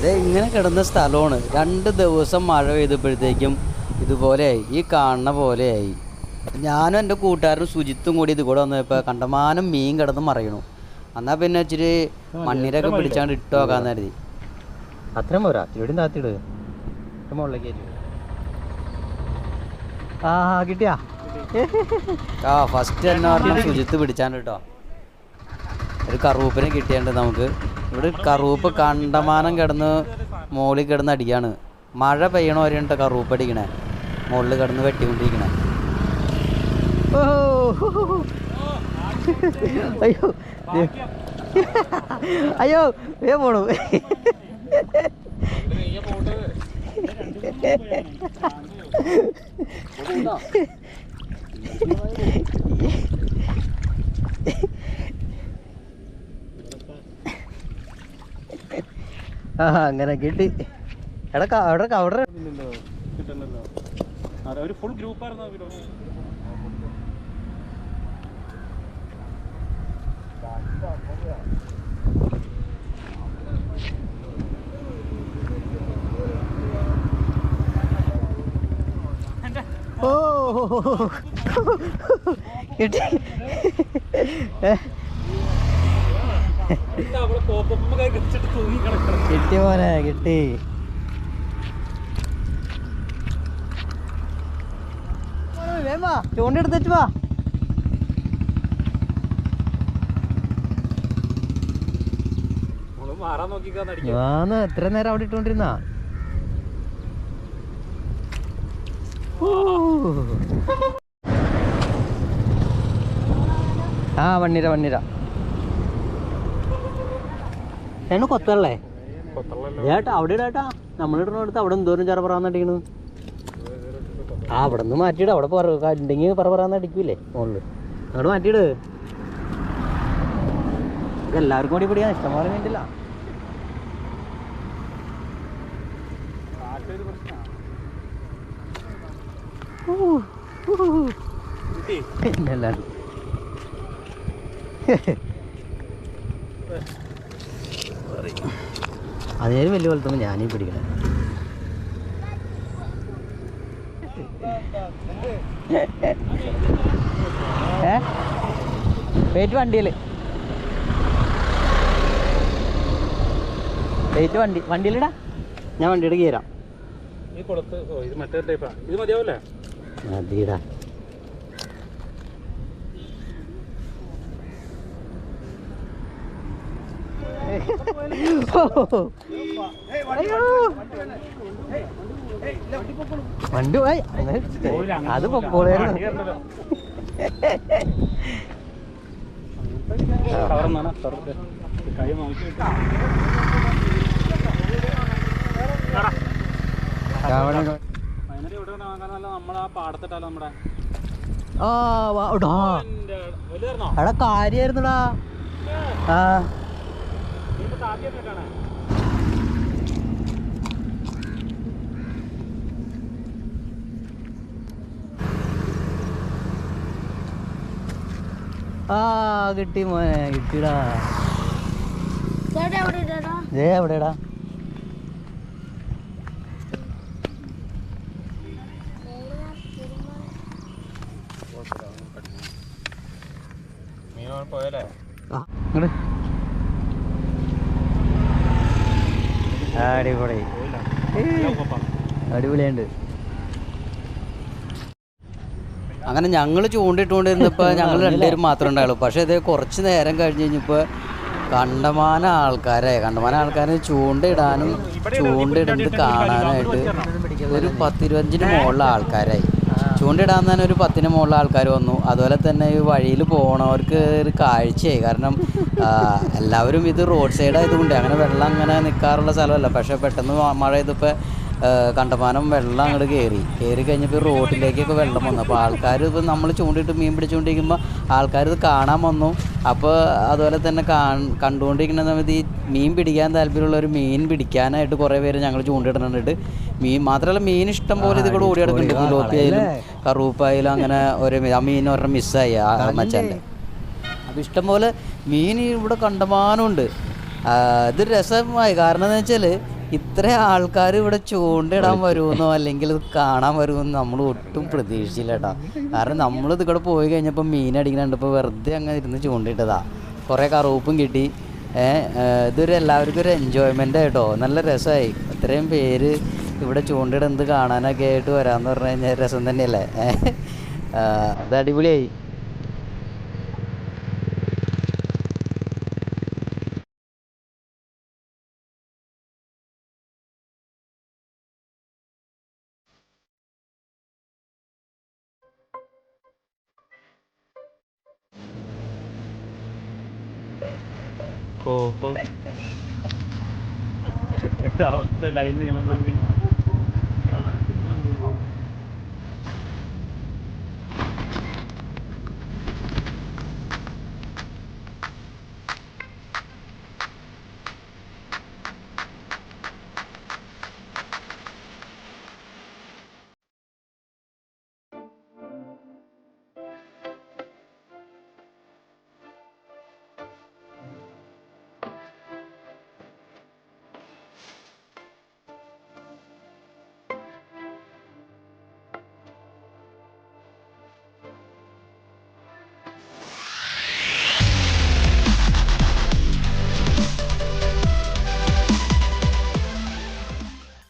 ഇത് ഇങ്ങനെ കിടന്ന സ്ഥലമാണ്. 2 ദിവസം മഴ പെയ്തപ്പോഴത്തേക്കും ഇതുപോലെയായി, ഈ കാണുന്ന പോലെയായി. ഞാനും എൻ്റെ കൂട്ടുകാരനും സുജിത്തും കൂടി ഇത് കൂടെ വന്നപ്പോൾ കണ്ടമാനം മീൻ കിടന്ന് മറിയണു. എന്നാൽ പിന്നെ ഇച്ചിരി മണ്ണിരൊക്കെ പിടിച്ചാണ്ട് ഇട്ട് നോക്കാന്ന് കരുതി. അത്രയും പോരാ, ഇവിടെയും താത്തിട് മുകളിലേക്ക്. ആ കിട്ടിയാ? ആ ഫസ്റ്റ് തന്നെ പറഞ്ഞാൽ സുജിത്ത് പിടിച്ചാണ്ട് കേട്ടോ. ഒരു കറുപ്പിനെ കിട്ടിയാണ്ട് നമുക്ക്. ഇവിടെ കറുപ്പ് കണ്ടമാനം കിടന്ന് മുകളിൽ കിടന്ന് അടിക്കാണ്. മഴ പെയ്യണ വരെയുണ്ട് കറുപ്പ് അടിക്കണേ, മുകളിൽ കിടന്ന് വെട്ടിക്കൊണ്ടിരിക്കണേ. അയ്യോ അയ്യോ വേ പോണു. ആ അങ്ങനെ കിട്ടി. എടാ അവിടെ കവർ ഫുൾ ഗ്രൂപ്പായിരുന്നു. ഓ കിട്ടി കിട്ടി മോനെ കിട്ടി. വേമാ ചൂണ്ടെടുത്തു വാ. എത്ര നേരം അവിടെ ഇട്ടോണ്ടിരുന്ന? ആ വണ്ണിര എണ്ണ കൊത്തല്ലേ ഏട്ടാ? അവിടെ ഇടാട്ടാ, നമ്മളിടുന്നിടത്ത് അവിടെ എന്തോരം ചെറ പറയാന്നടിക്കണ്. ആ അവിടെ നിന്ന് മാറ്റിയിട. അവിടെ ഉണ്ടെങ്കിൽ പറയാന്ന് അടിക്കൂലേ മുകളില്? അങ്ങോട്ട് മാറ്റിയിട്. എല്ലാവർക്കും കൂടി പിടിക്കാൻ ഇഷ്ടംപോലെ വേണ്ടില്ല. പിന്നല്ലാണ്ട് അതിനേലും വലിയ പോലത്തെ ഞാനീ പിടിക്കണേ. വെയിറ്റ് വണ്ടിയിലിടാ. ഞാൻ വണ്ടിയുടെ കയറാം. മതിടാ. വണ്ടി പോയി അത് പൊക്കോളായിരുന്നു. എടാ കാര്യായിരുന്നടാ. ആ ആ കിട്ടി മോനെ കിട്ടിടാ. എവിടെടാ? അടിപൊളി അടിപൊളിയുണ്ട്. അങ്ങനെ ഞങ്ങൾ ചൂണ്ടിട്ടുകൊണ്ടിരുന്നപ്പോൾ ഞങ്ങൾ രണ്ടുപേരും മാത്രമേ ഉണ്ടായുള്ളൂ. പക്ഷേ ഇത് കുറച്ച് നേരം കഴിഞ്ഞ് കഴിഞ്ഞപ്പോൾ കണ്ടമാനം ആൾക്കാരെ ചൂണ്ടയിടാനും ചൂണ്ടയിടുന്നത് കാണാനായിട്ട് ഒരു 10-25 മുകളിൽ ആൾക്കാരായി. ചൂണ്ടയിടാൻ തന്നെ ഒരു 10 മുകളിൽ ആൾക്കാർ വന്നു. അതുപോലെ തന്നെ ഈ വഴിയിൽ പോകണവർക്ക് ഒരു കാഴ്ചയായി. കാരണം എല്ലാവരും ഇത് റോഡ് സൈഡ് ആയതുകൊണ്ട് അങ്ങനെ വെള്ളം അങ്ങനെ നിൽക്കാറുള്ള സ്ഥലമല്ല. പക്ഷേ പെട്ടെന്ന് മഴ ചെയ്തപ്പോൾ കണ്ടമാനം വെള്ളം അങ്ങോട്ട് കയറി കഴിഞ്ഞപ്പോൾ റോഡിലേക്കൊക്കെ വെള്ളം വന്നു. അപ്പോൾ ആൾക്കാർ ഇപ്പോൾ നമ്മൾ ചൂണ്ടിട്ട് മീൻ പിടിച്ചുകൊണ്ടിരിക്കുമ്പോൾ ആൾക്കാർ ഇത് കാണാൻ വന്നു. അപ്പോൾ അതുപോലെ തന്നെ കണ്ടുകൊണ്ടിരിക്കുന്ന സമയത്ത് ഈ മീൻ പിടിക്കാൻ താല്പര്യമുള്ളവർ മീൻ പിടിക്കാനായിട്ട് കുറേ പേര് ഞങ്ങൾ ചൂണ്ടിടുന്നുണ്ട്. മീൻ മാത്രമല്ല, മീൻ ഇഷ്ടം പോലെ ഇത് കൂടെ ഓടി കിടക്കുന്നുണ്ട്. ഗുലോപ്പിയായാലും കറൂപ്പായാലും അങ്ങനെ ഓരോ ആ മീൻ ഒരെണ്ണം മിസ്സായി ആ മച്ചാൻ്റെ. അപ്പോൾ ഇഷ്ടം പോലെ മീൻ ഇവിടെ കണ്ടമാനമുണ്ട്. ഇത് രസമായി. കാരണം എന്താ വെച്ചാൽ ഇത്ര ആൾക്കാർ ഇവിടെ ചൂണ്ടിടാൻ വരുമെന്നോ അല്ലെങ്കിൽ ഇത് കാണാൻ വരുമെന്നോ നമ്മൾ ഒട്ടും പ്രതീക്ഷിച്ചില്ല കേട്ടോ. കാരണം നമ്മളിത് ഇവിടെ പോയി കഴിഞ്ഞപ്പോൾ മീൻ അടിക്കണുണ്ടപ്പോൾ വെറുതെ അങ്ങനെ ഇരുന്ന് ചൂണ്ടിട്ടതാ. കുറേ കറുവപ്പും കിട്ടി. ഇതൊരു എല്ലാവർക്കും ഒരു എൻജോയ്മെൻ്റ് ആയിട്ടോ, നല്ല രസമായി. ഇത്രയും പേര് ഇവിടെ ചൂണ്ടിടുന്നത് കാണാനൊക്കെ ആയിട്ട് വരാമെന്ന് പറഞ്ഞു കഴിഞ്ഞാൽ രസം തന്നെയല്ലേ. അത് അടിപൊളിയായി. Cô có. Sao? Tới đây thì mình